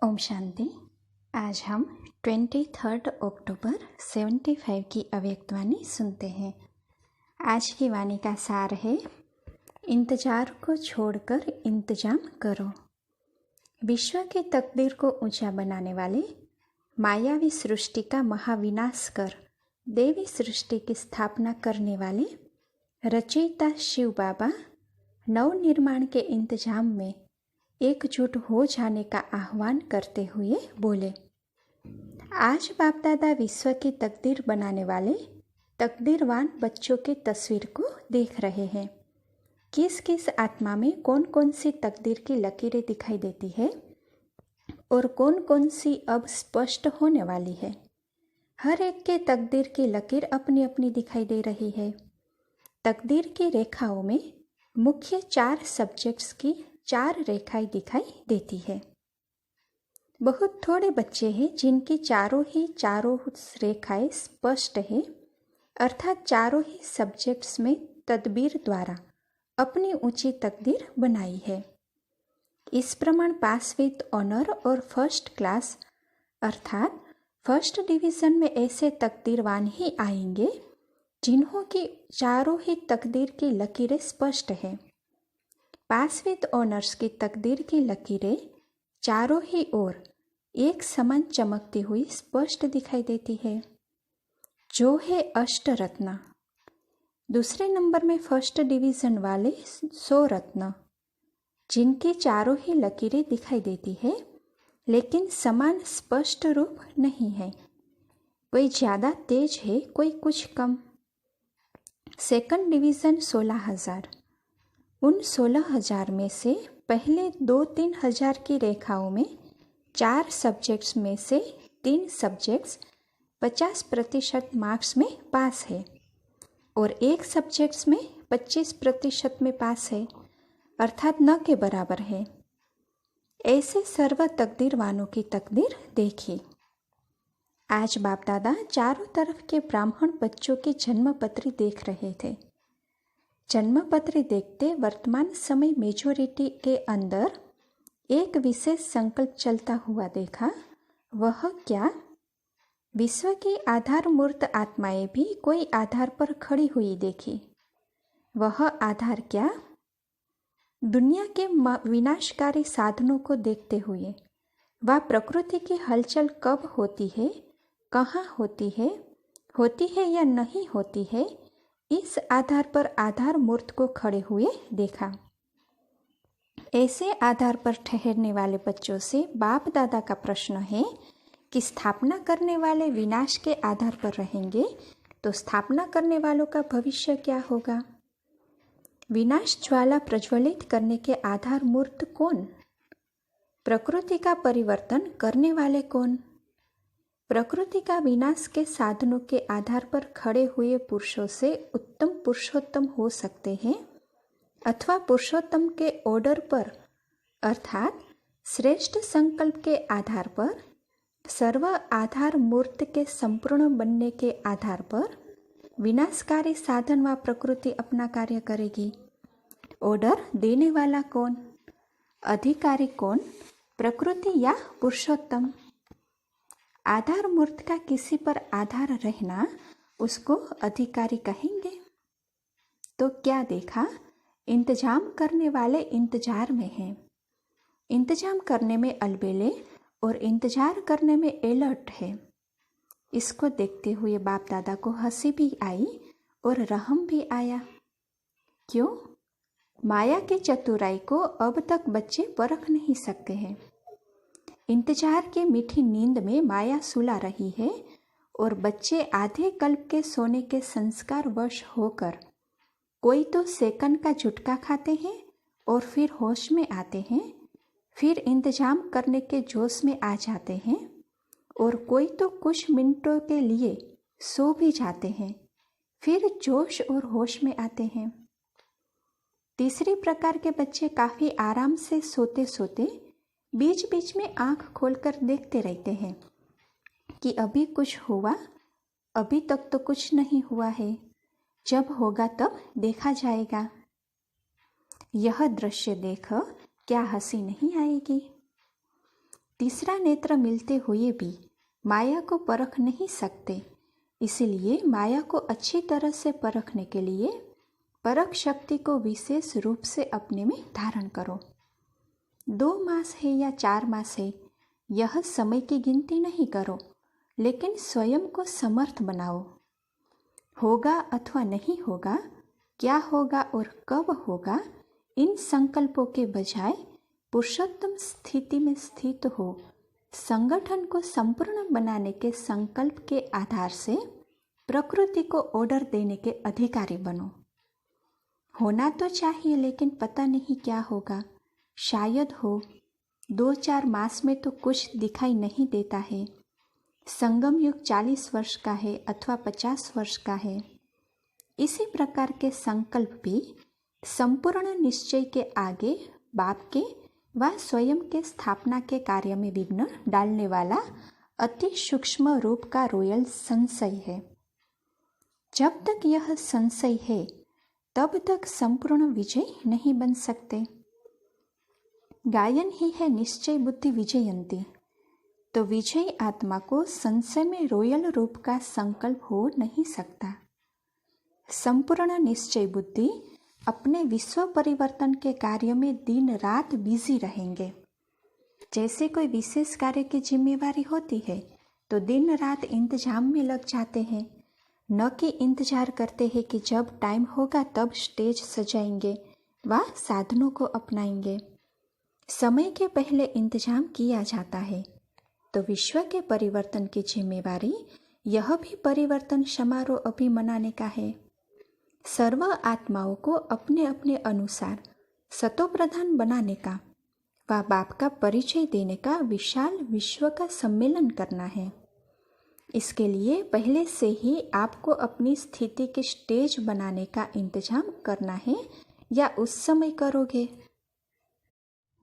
ओम शांति। आज हम 23 अक्टूबर 75 की अव्यक्तवाणी सुनते हैं। आज की वाणी का सार है, इंतजार को छोड़कर इंतजाम करो। विश्व की तकदीर को ऊंचा बनाने वाले, मायावी सृष्टि का महाविनाश कर देवी सृष्टि की स्थापना करने वाले रचयिता शिव बाबा नवनिर्माण के इंतजाम में एकजुट हो जाने का आह्वान करते हुए बोले। आज बाप दादा विश्व की तकदीर बनाने वाले तकदीरवान बच्चों की तस्वीर को देख रहे हैं। किस किस आत्मा में कौन कौन सी तकदीर की लकीरें दिखाई देती है और कौन कौन सी अब स्पष्ट होने वाली है। हर एक के तकदीर की लकीर अपनी अपनी दिखाई दे रही है। तकदीर की रेखाओं में मुख्य 4 सब्जेक्ट्स की 4 रेखाएं दिखाई देती है। बहुत थोड़े बच्चे हैं जिनकी चारों रेखाएं स्पष्ट है, अर्थात चारों ही सब्जेक्ट्स में तदबीर द्वारा अपनी ऊंची तकदीर बनाई है। इस प्रमाण पास विद ऑनर और फर्स्ट क्लास अर्थात फर्स्ट डिवीजन में ऐसे तकदीरवान ही आएंगे जिन्हों की चारों ही तकदीर की लकीरें स्पष्ट है। पास विद ऑनर्स की तकदीर की लकीरें चारों ही ओर एक समान चमकती हुई स्पष्ट दिखाई देती है, जो है अष्ट रत्न। दूसरे नंबर में फर्स्ट डिवीजन वाले 100 रत्न, जिनकी चारों ही लकीरें दिखाई देती है लेकिन समान स्पष्ट रूप नहीं है। कोई ज़्यादा तेज है, कोई कुछ कम। Second division 16,000। उन 16,000 में से पहले 2-3 हज़ार की रेखाओं में 4 सब्जेक्ट्स में से 3 सब्जेक्ट्स 50% मार्क्स में पास है और एक सब्जेक्ट्स में 25% में पास है, अर्थात न के बराबर है। ऐसे सर्व तकदीरवानों की तकदीर देखी। आज बाप दादा चारों तरफ के ब्राह्मण बच्चों की जन्मपत्री देख रहे थे। जन्मपत्री देखते वर्तमान समय मेजोरिटी के अंदर एक विशेष संकल्प चलता हुआ देखा। वह क्या? विश्व की आधार मूर्त आत्माएं भी कोई आधार पर खड़ी हुई देखी। वह आधार क्या? दुनिया के विनाशकारी साधनों को देखते हुए वह प्रकृति की हलचल कब होती है, कहाँ होती है या नहीं होती है, इस आधार पर आधार मूर्त को खड़े हुए देखा। ऐसे आधार पर ठहरने वाले बच्चों से बाप दादा का प्रश्न है कि स्थापना करने वाले विनाश के आधार पर रहेंगे तो स्थापना करने वालों का भविष्य क्या होगा? विनाश ज्वाला प्रज्वलित करने के आधार मूर्त कौन? प्रकृति का परिवर्तन करने वाले कौन? प्रकृति का विनाश के साधनों के आधार पर खड़े हुए पुरुषों से उत्तम पुरुषोत्तम हो सकते हैं अथवा पुरुषोत्तम के ऑर्डर पर अर्थात श्रेष्ठ संकल्प के आधार पर, सर्व आधार मूर्त के संपूर्ण बनने के आधार पर विनाशकारी साधन व प्रकृति अपना कार्य करेगी। ऑर्डर देने वाला कौन? अधिकारी कौन? प्रकृति या पुरुषोत्तम? आधार मूर्त का किसी पर आधार रहना उसको अधिकारी कहेंगे। तो क्या देखा? इंतजाम करने वाले इंतजार में हैं। इंतजाम करने में अलबेले और इंतजार करने में अलर्ट है। इसको देखते हुए बाप दादा को हंसी भी आई और रहम भी आया। क्यों? माया की चतुराई को अब तक बच्चे परख नहीं सकते हैं। इंतजार की मीठी नींद में माया सुला रही है और बच्चे आधे कल्प के सोने के संस्कार वश होकर कोई तो सेकंड का झुटका खाते हैं और फिर होश में आते हैं, फिर इंतजाम करने के जोश में आ जाते हैं और कोई तो कुछ मिनटों के लिए सो भी जाते हैं, फिर जोश और होश में आते हैं। तीसरी प्रकार के बच्चे काफ़ी आराम से सोते सोते बीच बीच में आंख खोलकर देखते रहते हैं कि अभी कुछ हुआ, अभी तक तो कुछ नहीं हुआ है, जब होगा तब देखा जाएगा। यह दृश्य देख क्या हंसी नहीं आएगी? तीसरा नेत्र मिलते हुए भी माया को परख नहीं सकते, इसलिए माया को अच्छी तरह से परखने के लिए परख शक्ति को विशेष रूप से अपने में धारण करो। 2 मास है या 4 मास है, यह समय की गिनती नहीं करो, लेकिन स्वयं को समर्थ बनाओ। होगा अथवा नहीं होगा, क्या होगा और कब होगा, इन संकल्पों के बजाय पुरुषोत्तम स्थिति में स्थित हो संगठन को संपूर्ण बनाने के संकल्प के आधार से प्रकृति को ऑर्डर देने के अधिकारी बनो। होना तो चाहिए, लेकिन पता नहीं क्या होगा। शायद हो, 2-4 मास में तो कुछ दिखाई नहीं देता है। संगम युग 40 वर्ष का है अथवा 50 वर्ष का है। इसी प्रकार के संकल्प भी संपूर्ण निश्चय के आगे बाप के व स्वयं के स्थापना के कार्य में विघ्न डालने वाला अति सूक्ष्म रूप का रोयल संशय है। जब तक यह संशय है तब तक संपूर्ण विजय नहीं बन सकते। गायन ही है निश्चय बुद्धि विजयंती, तो विजयी आत्मा को संशय में रोयल रूप का संकल्प हो नहीं सकता। संपूर्ण निश्चय बुद्धि अपने विश्व परिवर्तन के कार्य में दिन रात बिजी रहेंगे। जैसे कोई विशेष कार्य की जिम्मेवारी होती है तो दिन रात इंतजाम में लग जाते हैं, न कि इंतजार करते हैं कि जब टाइम होगा तब स्टेज सजाएंगे व साधनों को अपनाएंगे। समय के पहले इंतजाम किया जाता है। तो विश्व के परिवर्तन की जिम्मेवारी यह भी परिवर्तन समारोह अभी मनाने का है। सर्व आत्माओं को अपने अपने अनुसार सतोप्रधान बनाने का व बाप का परिचय देने का विशाल विश्व का सम्मेलन करना है। इसके लिए पहले से ही आपको अपनी स्थिति के स्टेज बनाने का इंतजाम करना है, या उस समय करोगे।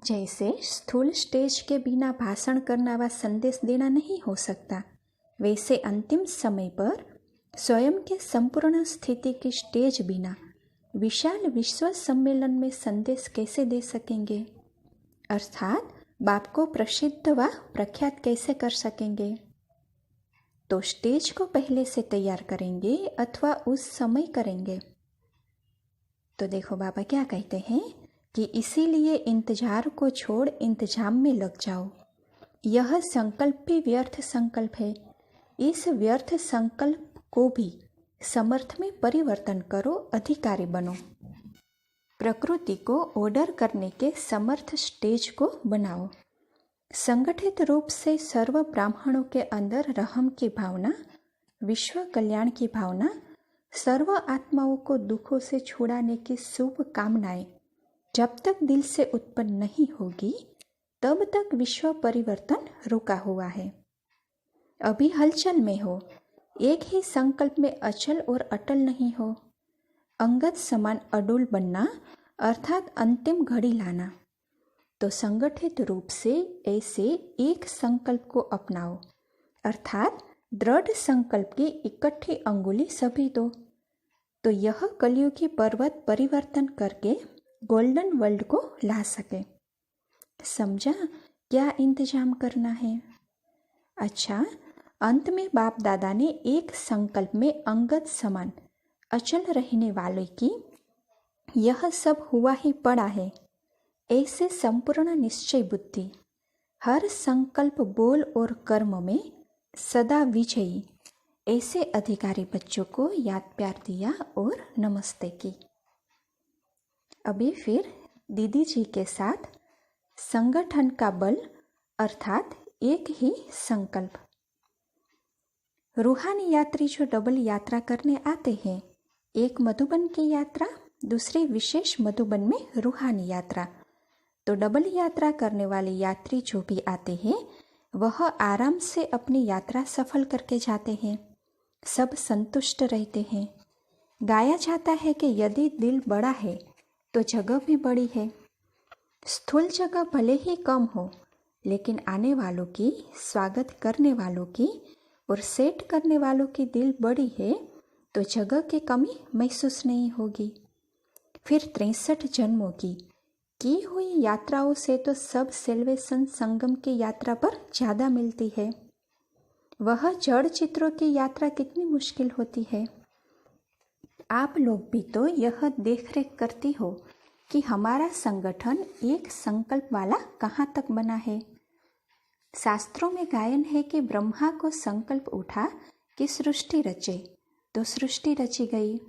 जैसे स्थूल स्टेज के बिना भाषण करना व संदेश देना नहीं हो सकता, वैसे अंतिम समय पर स्वयं के संपूर्ण स्थिति की स्टेज बिना विशाल विश्व सम्मेलन में संदेश कैसे दे सकेंगे, अर्थात बाप को प्रसिद्ध व प्रख्यात कैसे कर सकेंगे। तो स्टेज को पहले से तैयार करेंगे अथवा उस समय करेंगे। तो देखो बाबा क्या कहते हैं कि इसीलिए इंतजार को छोड़ इंतजाम में लग जाओ। यह संकल्प भी व्यर्थ संकल्प है। इस व्यर्थ संकल्प को भी समर्थ में परिवर्तन करो, अधिकारी बनो। प्रकृति को ऑर्डर करने के समर्थ स्टेज को बनाओ। संगठित रूप से सर्व ब्राह्मणों के अंदर रहम की भावना, विश्व कल्याण की भावना, सर्व आत्माओं को दुखों से छुड़ाने की शुभ कामनाएं जब तक दिल से उत्पन्न नहीं होगी तब तक विश्व परिवर्तन रुका हुआ है। अभी हलचल में हो, एक ही संकल्प में अचल और अटल नहीं हो। अंगद समान अडुल बनना अर्थात अंतिम घड़ी लाना। तो संगठित रूप से ऐसे एक संकल्प को अपनाओ, अर्थात दृढ़ संकल्प की इकट्ठी अंगुली सभी दो। तो यह कलयुगी पर्वत परिवर्तन करके गोल्डन वर्ल्ड को ला सके। समझा क्या इंतजाम करना है? अच्छा, अंत में बाप दादा ने एक संकल्प में अंगद समान अचल रहने वाले की यह सब हुआ ही पड़ा है, ऐसे संपूर्ण निश्चय बुद्धि हर संकल्प बोल और कर्म में सदा विजयी ऐसे अधिकारी बच्चों को याद प्यार दिया और नमस्ते की। अभी फिर दीदी जी के साथ संगठन का बल अर्थात एक ही संकल्प। रूहानी यात्री जो डबल यात्रा करने आते हैं, एक मधुबन की यात्रा, दूसरी विशेष मधुबन में रूहानी यात्रा। तो डबल यात्रा करने वाले यात्री जो भी आते हैं वह आराम से अपनी यात्रा सफल करके जाते हैं, सब संतुष्ट रहते हैं। गाया जाता है कि यदि दिल बड़ा है तो जगह भी बड़ी है। स्थूल जगह भले ही कम हो, लेकिन आने वालों की, स्वागत करने वालों की और सेट करने वालों की दिल बड़ी है तो जगह की कमी महसूस नहीं होगी। फिर 63 जन्मों की की हुई यात्राओं से तो सब सेल्वेशन संगम की यात्रा पर ज़्यादा मिलती है। वह जड़ चित्रों की यात्रा कितनी मुश्किल होती है। आप लोग भी तो यह देखरेख करती हो कि हमारा संगठन एक संकल्प वाला कहाँ तक बना है। शास्त्रों में गायन है कि ब्रह्मा को संकल्प उठा कि सृष्टि रचे, तो सृष्टि रची गई।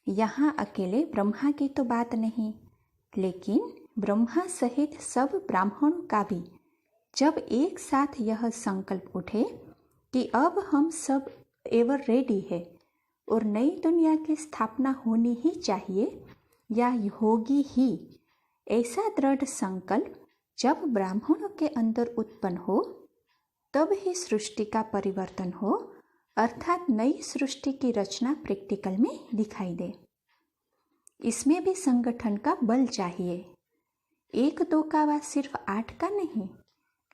यहाँ अकेले ब्रह्मा की तो बात नहीं, लेकिन ब्रह्मा सहित सब ब्राह्मणों का भी जब एक साथ यह संकल्प उठे कि अब हम सब एवर रेडी है और नई दुनिया की स्थापना होनी ही चाहिए या होगी ही, ऐसा दृढ़ संकल्प जब ब्राह्मणों के अंदर उत्पन्न हो, तब ही सृष्टि का परिवर्तन हो, अर्थात नई सृष्टि की रचना प्रैक्टिकल में दिखाई दे। इसमें भी संगठन का बल चाहिए। 1-2 का व सिर्फ 8 का नहीं,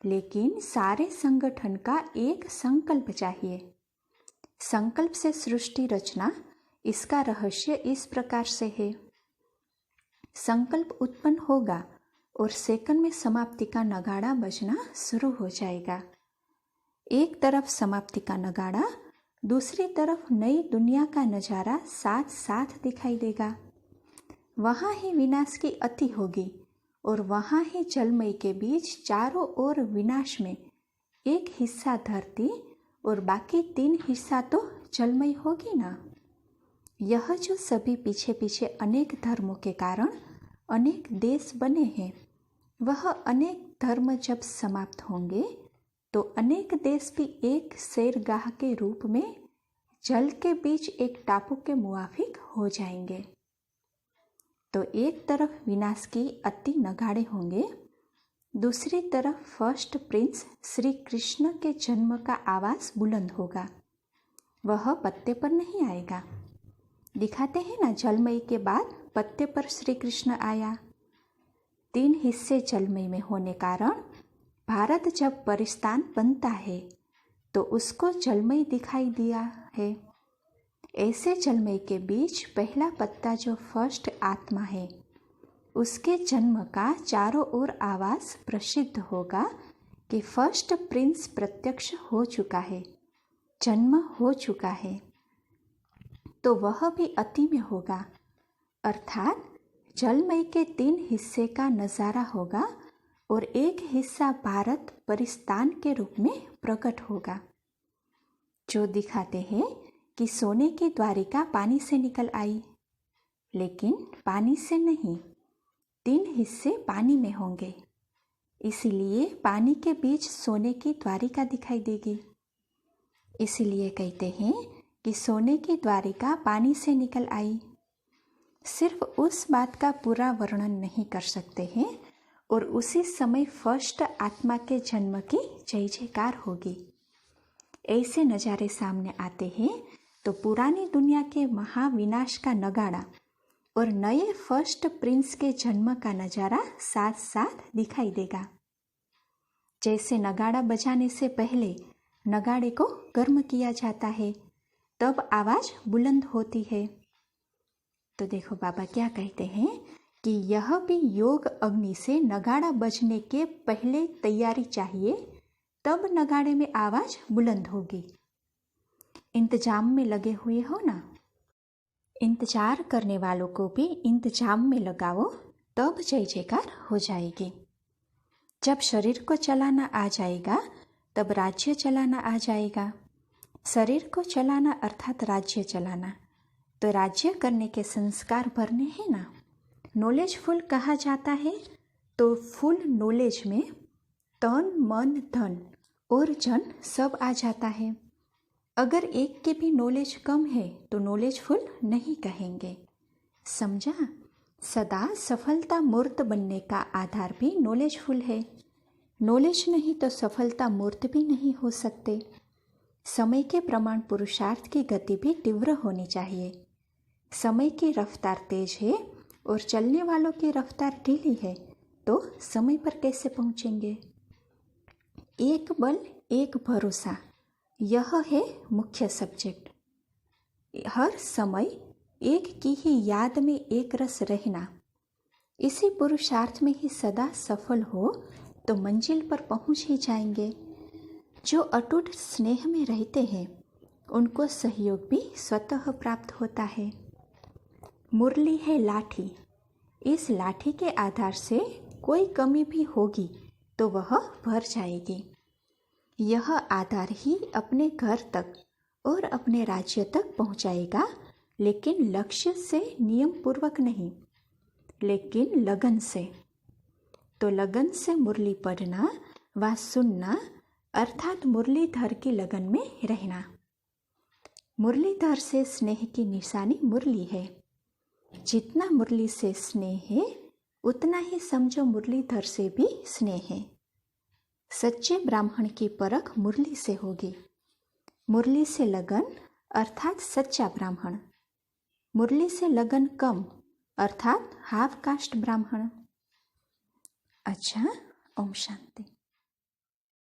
लेकिन सारे संगठन का एक संकल्प चाहिए। संकल्प से सृष्टि रचना, इसका रहस्य इस प्रकार से है। संकल्प उत्पन्न होगा और सेकंड में समाप्ति का नगाड़ा बजना शुरू हो जाएगा। एक तरफ समाप्ति का नगाड़ा, दूसरी तरफ नई दुनिया का नज़ारा साथ साथ दिखाई देगा। वहाँ ही विनाश की अति होगी और वहाँ ही जलमय के बीच चारों ओर विनाश में एक हिस्सा धरती और बाकी 3 हिस्सा तो जलमय होगी ना। यह जो सभी पीछे पीछे अनेक धर्मों के कारण अनेक देश बने हैं, वह अनेक धर्म जब समाप्त होंगे तो अनेक देश भी एक सैरगाह के रूप में जल के बीच एक टापू के मुआफिक हो जाएंगे। तो एक तरफ विनाश की अति नगाड़े होंगे, दूसरी तरफ फर्स्ट प्रिंस श्री कृष्ण के जन्म का आवाज़ बुलंद होगा। वह पत्ते पर नहीं आएगा। दिखाते हैं ना, जलमय के बाद पत्ते पर श्री कृष्ण आया। 3 हिस्से जलमय में होने कारण भारत जब परिस्तान बनता है तो उसको जलमय दिखाई दिया है। ऐसे जलमय के बीच पहला पत्ता जो फर्स्ट आत्मा है, उसके जन्म का चारों ओर आवाज़ प्रसिद्ध होगा कि फर्स्ट प्रिंस प्रत्यक्ष हो चुका है, जन्म हो चुका है। तो वह भी अति में होगा, अर्थात जलमय के 3 हिस्से का नज़ारा होगा और एक हिस्सा भारत परिस्तान के रूप में प्रकट होगा, जो दिखाते हैं कि सोने की द्वारिका पानी से निकल आई, लेकिन पानी से नहीं, 3 हिस्से पानी में होंगे, इसीलिए पानी के बीच सोने की द्वारिका दिखाई देगी। इसीलिए कहते हैं कि सोने की द्वारिका पानी से निकल आई। सिर्फ उस बात का पूरा वर्णन नहीं कर सकते हैं और उसी समय फर्स्ट आत्मा के जन्म की जय जयकार होगी। ऐसे नज़ारे सामने आते हैं तो पुरानी दुनिया के महाविनाश का नगाड़ा और नए फर्स्ट प्रिंस के जन्म का नज़ारा साथ साथ दिखाई देगा। जैसे नगाड़ा बजाने से पहले नगाड़े को गर्म किया जाता है, तब आवाज़ बुलंद होती है। तो देखो बाबा क्या कहते हैं कि यह भी योग अग्नि से नगाड़ा बजने के पहले तैयारी चाहिए, तब नगाड़े में आवाज़ बुलंद होगी। इंतजाम में लगे हुए हो ना, इंतजार करने वालों को भी इंतजाम में लगाओ, तब जय जयकार हो जाएगी। जब शरीर को चलाना आ जाएगा, तब राज्य चलाना आ जाएगा। शरीर को चलाना अर्थात राज्य चलाना, तो राज्य करने के संस्कार भरने हैं ना। नॉलेजफुल कहा जाता है, तो फुल नॉलेज में तन मन धन और जन सब आ जाता है। अगर एक के भी नॉलेज कम है तो नॉलेजफुल नहीं कहेंगे, समझा। सदा सफलता मूर्त बनने का आधार भी नॉलेजफुल है। नॉलेज नहीं तो सफलता मूर्त भी नहीं हो सकते। समय के प्रमाण पुरुषार्थ की गति भी तीव्र होनी चाहिए। समय की रफ्तार तेज है और चलने वालों की रफ्तार ढीली है, तो समय पर कैसे पहुंचेंगे। एक बल एक भरोसा, यह है मुख्य सब्जेक्ट। हर समय एक की ही याद में एक रस रहना, इसी पुरुषार्थ में ही सदा सफल हो तो मंजिल पर पहुंच ही जाएंगे। जो अटूट स्नेह में रहते हैं उनको सहयोग भी स्वतः प्राप्त होता है। मुरली है लाठी, इस लाठी के आधार से कोई कमी भी होगी तो वह भर जाएगी। यह आधार ही अपने घर तक और अपने राज्य तक पहुंचाएगा, लेकिन लक्ष्य से नियम पूर्वक नहीं, लेकिन लगन से। तो लगन से मुरली पढ़ना व सुनना अर्थात मुरलीधर की लगन में रहना। मुरलीधर से स्नेह की निशानी मुरली है। जितना मुरली से स्नेह है उतना ही समझो मुरलीधर से भी स्नेह है। सच्चे ब्राह्मण की परख मुरली से होगी। मुरली से लगन अर्थात सच्चा ब्राह्मण, मुरली से लगन कम अर्थात हाफ कास्ट ब्राह्मण। अच्छा, ओम शांति।